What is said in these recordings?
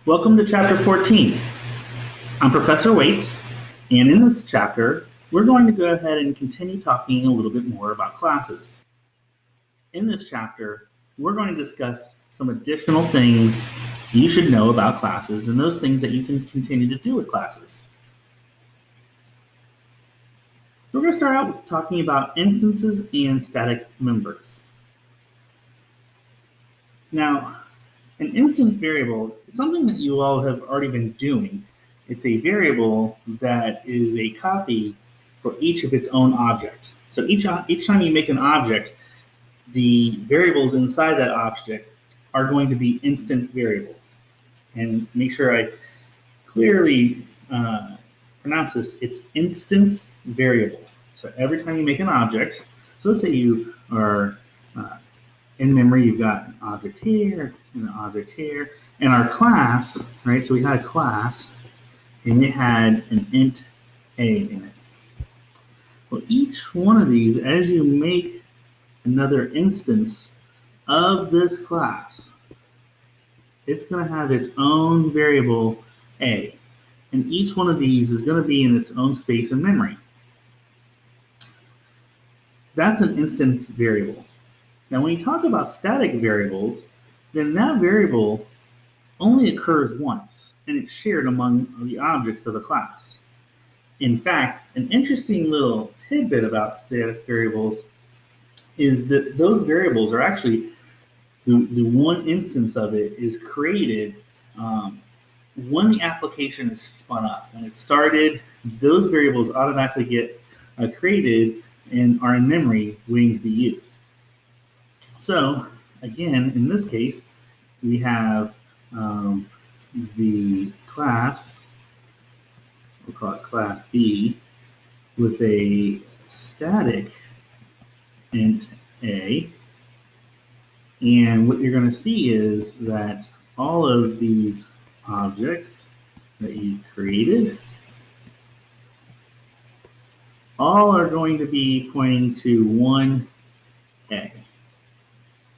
Welcome to Chapter 14. I'm Professor Waits, and in this chapter, we're going to go ahead and continue talking a little bit more about classes. In this chapter, we're going to discuss some additional things you should know about classes and those things that you can continue to do with classes. We're going to start out with talking about instances and static members. Now, an instant variable is something that you all have already been doing. It's a variable that is a copy for each of its own object. So each time you make an object, the variables inside that object are going to be instant variables. And make sure I clearly pronounce this. It's instance variable. So every time you make an object, so let's say you are in memory, you've got an object here and an object here. And our class, right? So we had a class and it had an int a in it. Well, each one of these, as you make another instance of this class, it's going to have its own variable a. And each one of these is going to be in its own space in memory. That's an instance variable. Now, when you talk about static variables, then that variable only occurs once, and it's shared among the objects of the class. In fact, an interesting little tidbit about static variables is that those variables are actually, the one instance of it is created when the application is spun up. When it started, those variables automatically get created and are in memory waiting to be used. So, again, in this case, we have the class, we'll call it class B, with a static int a. And what you're going to see is that all of these objects that you created all are going to be pointing to 1a.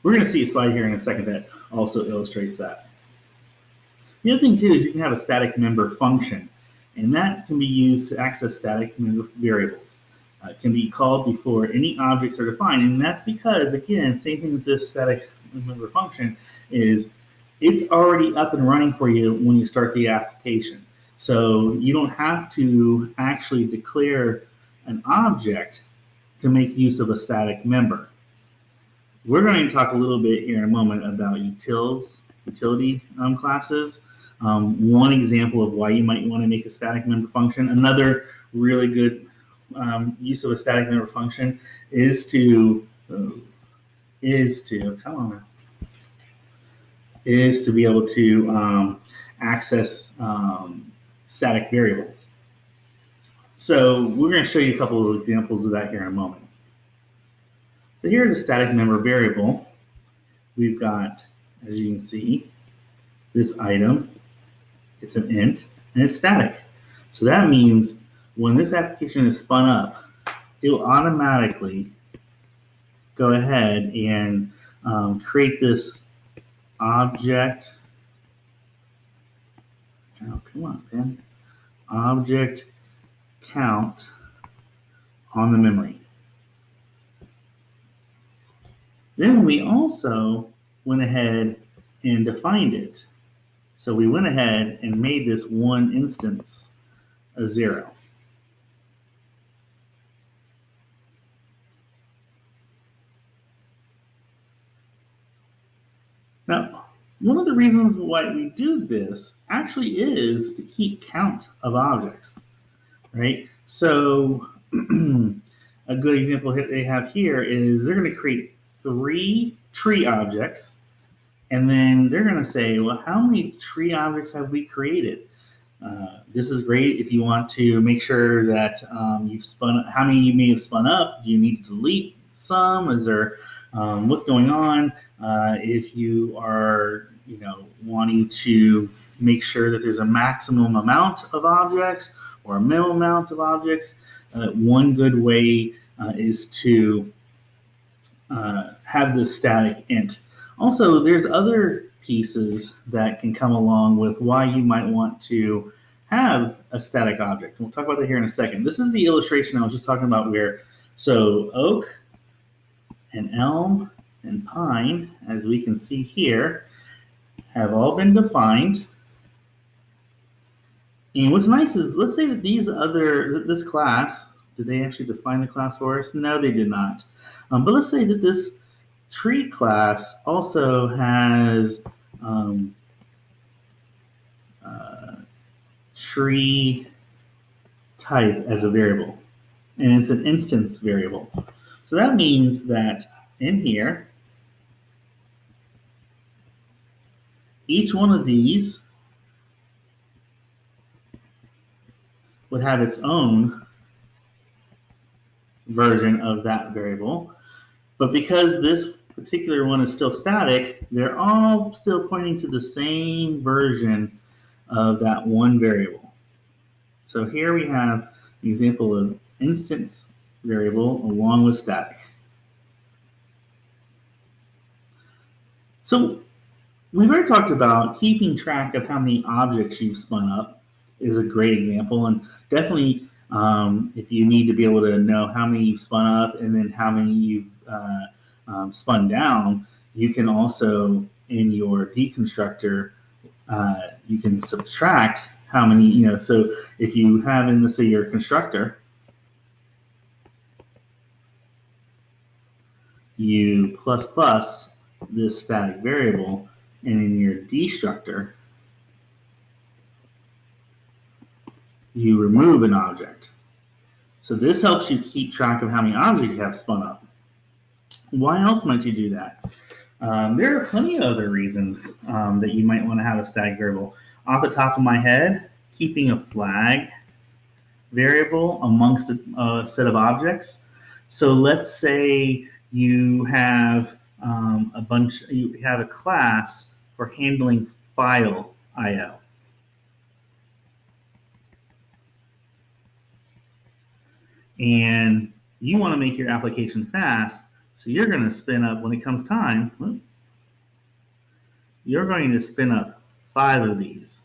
We're going to see a slide here in a second that also illustrates that. The other thing too is you can have a static member function, and that can be used to access static member variables. It can be called before any objects are defined, and that's because, again, same thing with this static member function is it's already up and running for you when you start the application. So you don't have to actually declare an object to make use of a static member. We're going to talk a little bit here in a moment about utility classes. One example of why you might want to make a static member function. Another really good use of a static member function is to be able to access static variables. So we're going to show you a couple of examples of that here in a moment. So here's a static member variable. We've got, as you can see, this item. It's an int, and it's static. So that means when this application is spun up, it will automatically go ahead and create this object. Oh, come on, man. Object count on the memory. Then we also went ahead and defined it. So we went ahead and made this one instance a 0. Now, one of the reasons why we do this actually is to keep count of objects, right? So a good example they have here is they're going to create 3 tree objects, and then they're going to say, well, how many tree objects have we created? This is great if you want to make sure that you've spun, how many you may have spun up. Do you need to delete some? Is there, what's going on? If you are, wanting to make sure that there's a maximum amount of objects or a minimum amount of objects, one good way is to have this static int. Also, there's other pieces that can come along with why you might want to have a static object. We'll talk about that here in a second. This is the illustration I was just talking about where, so oak and elm and pine, as we can see here, have all been defined. And what's nice is, let's say that this class, did they actually define the class for us? No, they did not. But let's say that this tree class also has tree type as a variable, and it's an instance variable. So that means that in here, each one of these would have its own version of that variable. But because this particular one is still static, they're all still pointing to the same version of that one variable. So here we have an example of instance variable along with static. So we've already talked about keeping track of how many objects you've spun up is a great example, and definitely if you need to be able to know how many you've spun up and then how many you've spun down, you can also, in your deconstructor, you can subtract how many, so if you have in, let's say, your constructor, you plus this static variable, and in your destructor, you remove an object. So this helps you keep track of how many objects you have spun up. Why else might you do that? There are plenty of other reasons that you might want to have a static variable. Off the top of my head, keeping a flag variable amongst a set of objects. So let's say you have you have a class for handling file I/O. And you want to make your application fast, so you're going to spin up, when it comes time, you're going to spin up 5 of these.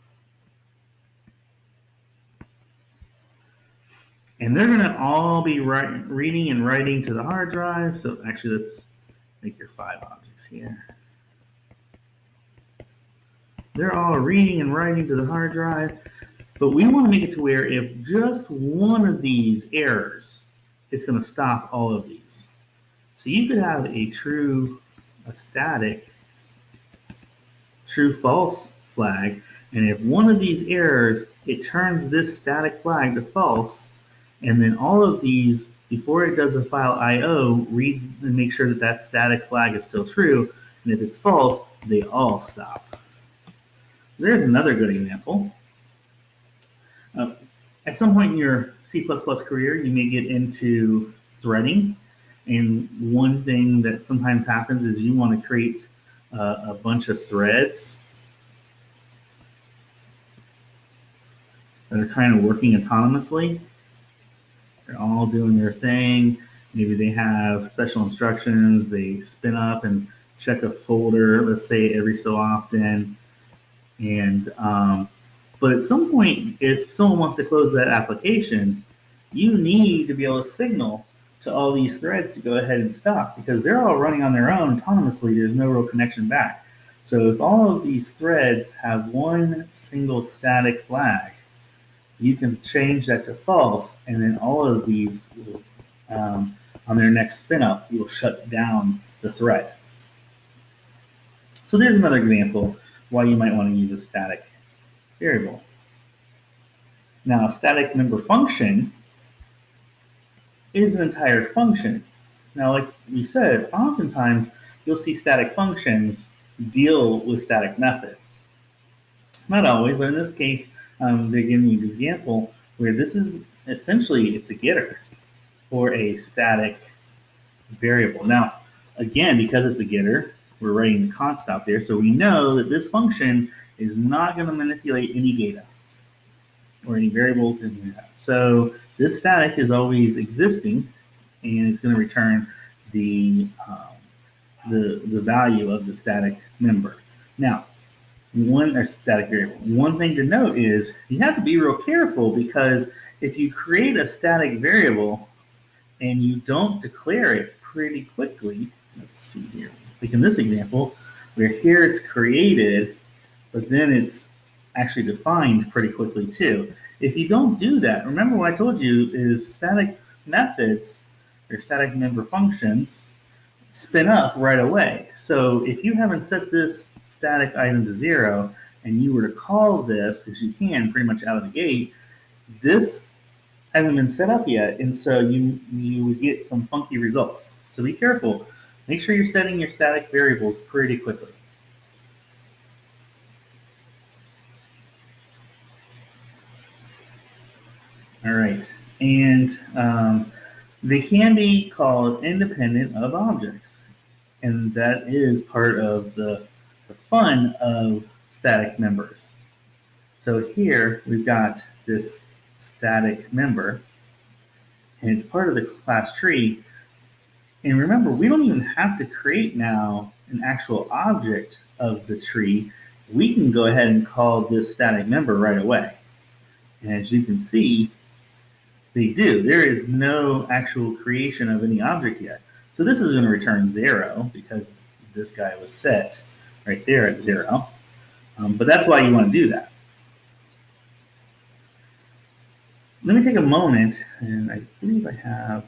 And they're going to all be reading and writing to the hard drive. So actually, let's make your 5 objects here. They're all reading and writing to the hard drive. But we want to make it to where if just one of these errors, it's going to stop all of these. So you could have a static, true false flag. And if one of these errors, it turns this static flag to false. And then all of these, before it does a file I/O, reads and makes sure that that static flag is still true. And if it's false, they all stop. There's another good example. At some point in your C++ career, you may get into threading. And one thing that sometimes happens is you want to create a bunch of threads that are kind of working autonomously. They're all doing their thing. Maybe they have special instructions. They spin up and check a folder, let's say every so often. And but at some point, if someone wants to close that application, you need to be able to signal to all these threads to go ahead and stop, because they're all running on their own autonomously. There's no real connection back. So if all of these threads have one single static flag, you can change that to false, and then all of these will, on their next spin up, will shut down the thread. So there's another example why you might want to use a static variable. Now, a static member function is an entire function. Now, like we said, oftentimes you'll see static functions deal with static methods. Not always, but in this case, they're giving you an example where this is essentially, it's a getter for a static variable. Now, again, because it's a getter, we're writing the const out there, so we know that this function is not going to manipulate any data or any variables in that. So this static is always existing, and it's going to return the value of the static member. Now, a static variable. One thing to note is you have to be real careful, because if you create a static variable and you don't declare it pretty quickly, let's see here, like in this example, where here it's created, but then it's actually defined pretty quickly too. If you don't do that, remember what I told you is static methods or static member functions spin up right away. So if you haven't set this static item to 0 and you were to call this, which you can pretty much out of the gate, this hasn't been set up yet, and so you would get some funky results. So be careful. Make sure you're setting your static variables pretty quickly. All right, and they can be called independent of objects, and that is part of the fun of static members. So here we've got this static member, and it's part of the class tree. And remember, we don't even have to create now an actual object of the tree. We can go ahead and call this static member right away. And as you can see, they do. There is no actual creation of any object yet. So this is going to return 0 because this guy was set right there at 0. But that's why you want to do that. Let me take a moment, and I believe I have.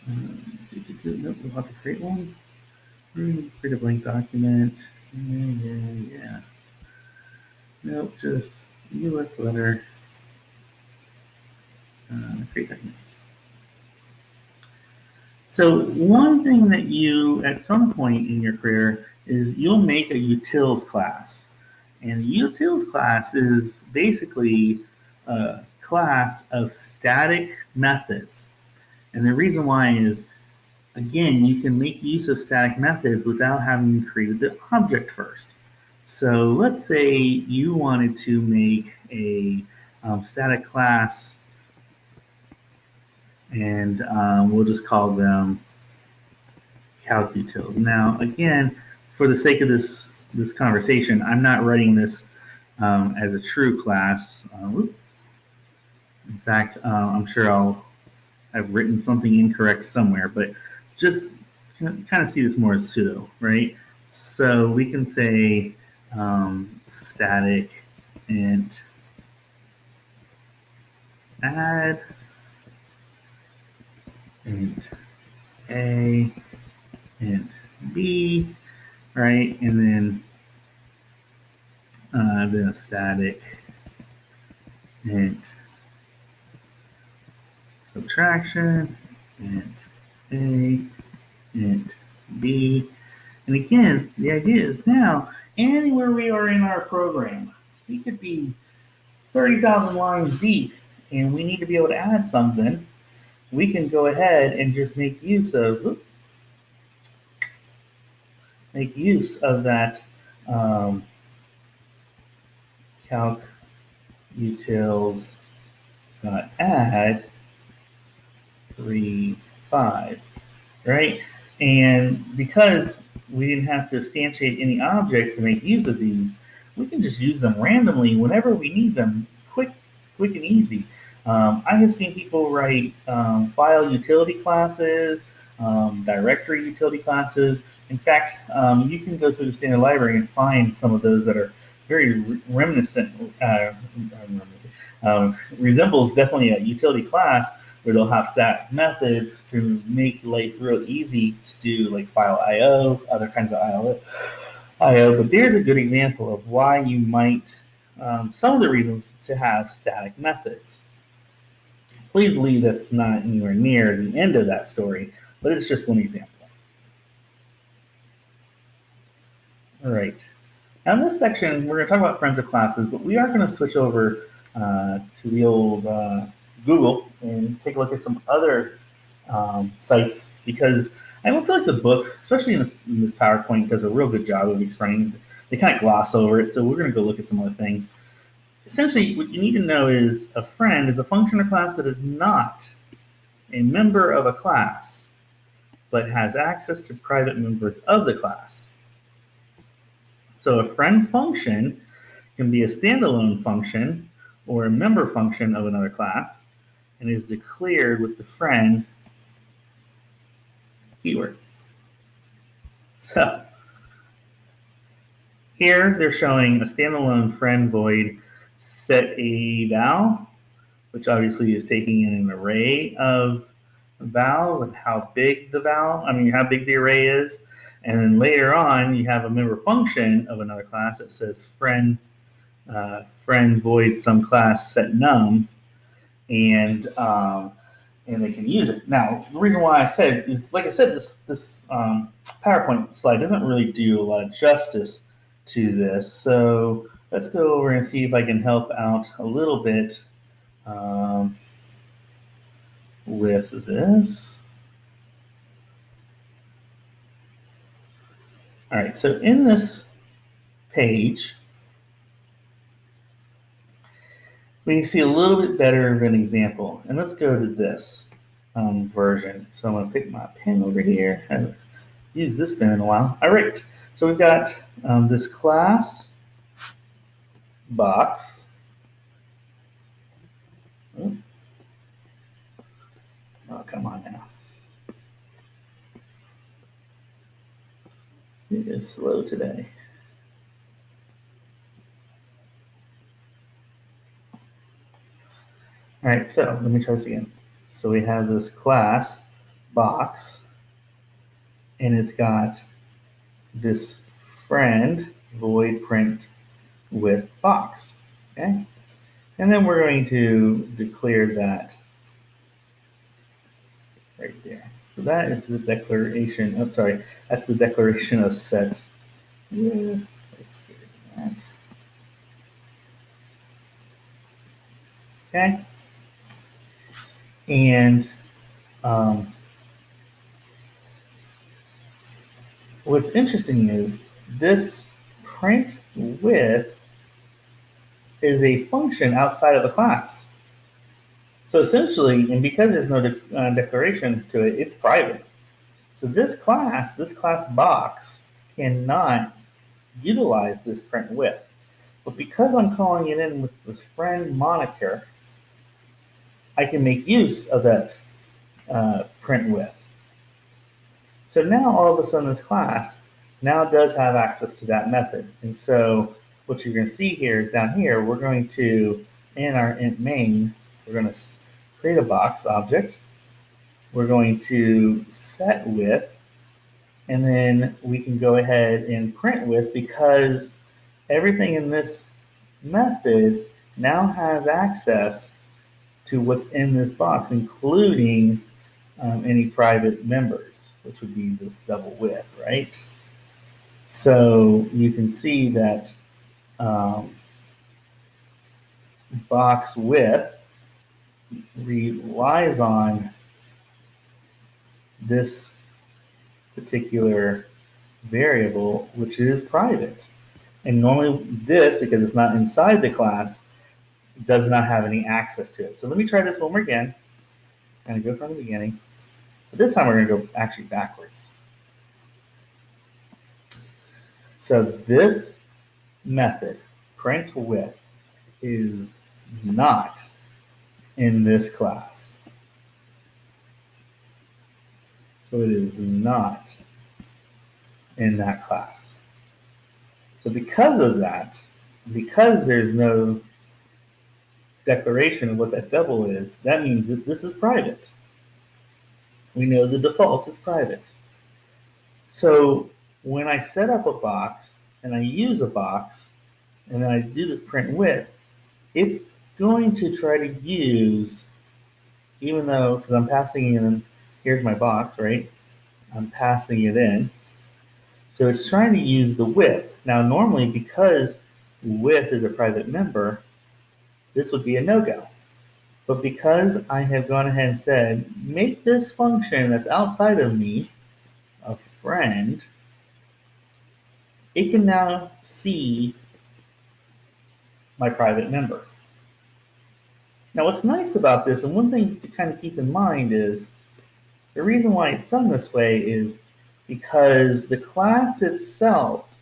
Nope, we'll have to create one. Create a blank document. Yeah. Nope, just US letter. Create document. So one thing that you, at some point in your career, is you'll make a utils class. And a utils class is basically a class of static methods. And the reason why is, again, you can make use of static methods without having created the object first. So let's say you wanted to make a static class, and we'll just call them calc utils. Now, again, for the sake of this conversation, I'm not writing this as a true class. In fact, I'm sure I've written something incorrect somewhere, but just kind of see this more as pseudo, right? So we can say static int add int a int b, right? And then a static int subtraction, int a, int b. And again, the idea is now, anywhere we are in our program, we could be 30,000 lines deep, and we need to be able to add something. We can go ahead and just make use of that calc utils add 3, 5, right? And because we didn't have to instantiate any object to make use of these, we can just use them randomly whenever we need them, quick and easy. I have seen people write file utility classes, directory utility classes. In fact, you can go through the standard library and find some of those that are very resembles definitely a utility class, where they'll have static methods to make life real easy to do, like file IO, other kinds of IO. But there's a good example of why you might, some of the reasons to have static methods. Please believe that's not anywhere near the end of that story, but it's just one example. All right. Now in this section, we're going to talk about friends of classes, but we are going to switch over to the old Google and take a look at some other sites, because I don't feel like the book, especially in this PowerPoint, does a real good job of explaining. They kind of gloss over it, so we're going to go look at some other things. Essentially, what you need to know is a friend is a function or class that is not a member of a class, but has access to private members of the class. So a friend function can be a standalone function or a member function of another class and is declared with the friend keyword. So here they're showing a standalone friend void set a val, which obviously is taking in an array of vals and how big the how big the array is. And then later on, you have a member function of another class that says friend void some class set num, and they can use it. Now, the reason why I said is, like I said, this PowerPoint slide doesn't really do a lot of justice to this. So let's go over and see if I can help out a little bit with this. All right, so in this page, we can see a little bit better of an example. And let's go to this version. So I'm going to pick my pen over here. I haven't used this pen in a while. All right, so we've got this class box. Oh, come on now. It is slow today. All right, so let me try this again. So we have this class box, and it's got this friend void print with box, okay? And then we're going to declare that right there. So that is the declaration, that's the declaration of set with, let's get rid of that. Okay. And what's interesting is this print with is a function outside of the class. So essentially, and because there's no declaration to it, it's private. So this class box cannot utilize this print with. But because I'm calling it in with the friend moniker, I can make use of that print with. So now all of a sudden this class now does have access to that method. And so what you're going to see here is down here, we're going to, in our int main, we're going to create a box object. We're going to set with, and then we can go ahead and print with, because everything in this method now has access to what's in this box, including any private members, which would be this double with, right? So you can see that box with relies on this particular variable, which is private. And normally this, because it's not inside the class, does not have any access to it. So let me try this one more again. Kind of go from the beginning. But this time we're going to go actually backwards. So this method, print with, is not in this class. So it is not in that class. So because of that, because there's no declaration of what that double is, that means that this is private. We know the default is private. So when I set up a box and I use a box and then I do this print with, it's going to try to use, even though, because I'm passing in, here's my box, right? I'm passing it in. So it's trying to use the with. Now normally, because with is a private member, this would be a no-go. But because I have gone ahead and said, make this function that's outside of me a friend, it can now see my private members. Now what's nice about this, and one thing to kind of keep in mind, is the reason why it's done this way is because the class itself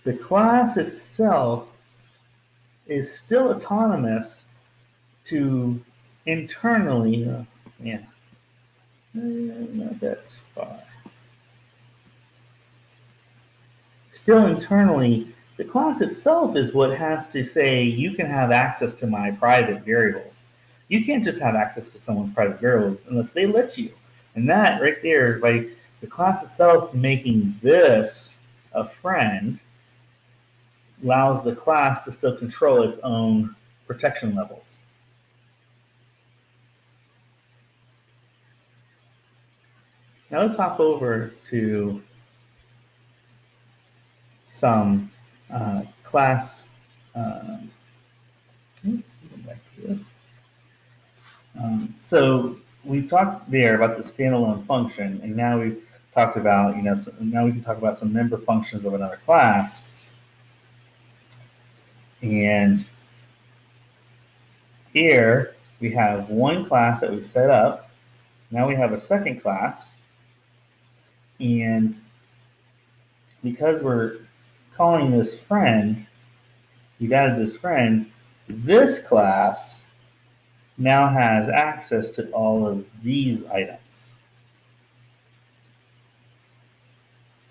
the class itself is still autonomous to internally, not that far. Still internally, the class itself is what has to say you can have access to my private variables. You can't just have access to someone's private variables unless they let you. And that right there, like the class itself making this a friend allows the class to still control its own protection levels. Now let's hop over to some class. Go back to this. So we talked there about the standalone function, and now we've talked about, now we can talk about some member functions of another class. And here we have one class that we've set up. Now we have a second class. And because we're calling this friend, we've added this friend, this class now has access to all of these items.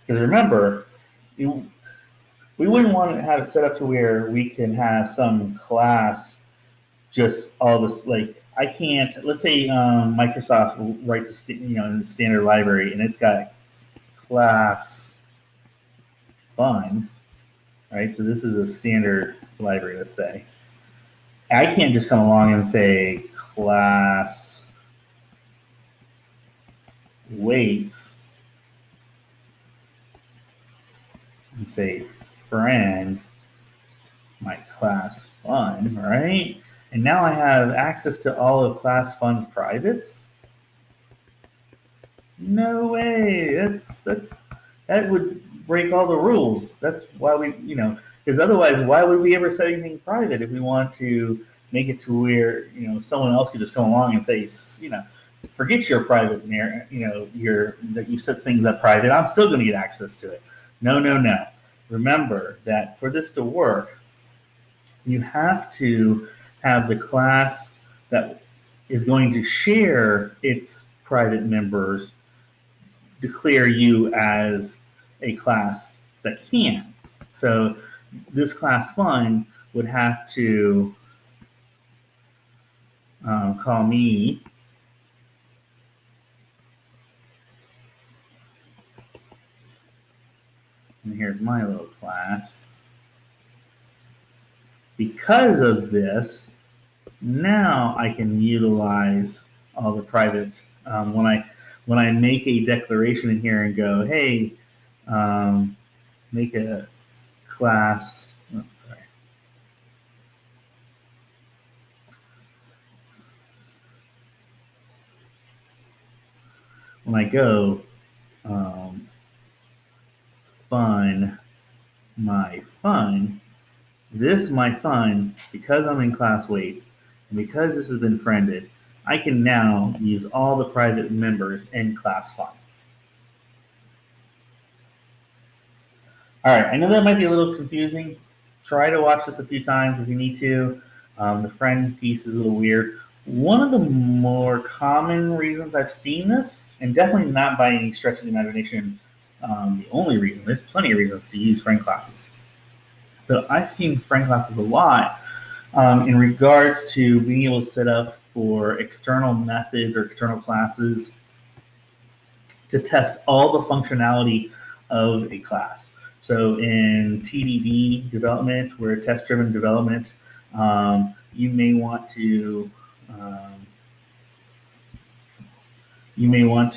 Because remember, we wouldn't want to have it set up to where we can have some class just all this, like I can't, let's say Microsoft writes in the standard library and it's got class fun, right? So this is a standard library, let's say. I can't just come along and say class weights and say friend my class fun, right? And now I have access to all of class fun's privates. No way. That would break all the rules. That's why we, because otherwise, why would we ever set anything private if we want to make it to where, someone else could just come along and say, forget your private, that you set things up private. I'm still going to get access to it. No. Remember that for this to work, you have to have the class that is going to share its private members declare you as a class that can. So this class fun would have to call me and here's my little class. Because of this, now I can utilize all the private, when I make a declaration in here and go, hey, make a class, when I go fun, my fun, this my fun, because I'm in class weights, and because this has been friended, I can now use all the private members in class fun. All right, I know that might be a little confusing. Try to watch this a few times if you need to. The friend piece is a little weird. One of the more common reasons I've seen this, and definitely not by any stretch of the imagination, the only reason, there's plenty of reasons to use friend classes. But I've seen friend classes a lot in regards to being able to set up for external methods or external classes to test all the functionality of a class. So in TDD development, where test-driven development, you may want to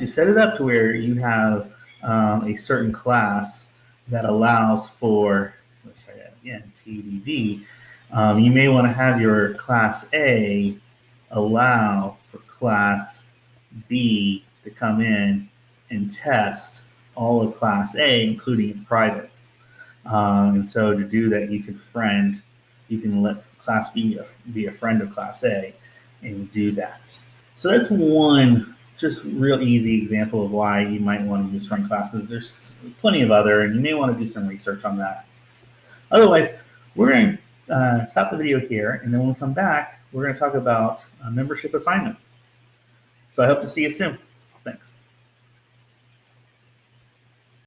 set it up to where you have a certain class that allows for, let's try that again, TDD. You may want to have your class A allow for class B to come in and test all of class A, including its privates. And so to do that, you can let class B be a friend of class A and do that. So that's one just real easy example of why you might want to use friend classes. There's plenty of other, and you may want to do some research on that. Otherwise, we're going to stop the video here, and then when we come back, we're going to talk about membership assignment. So I hope to see you soon. Thanks.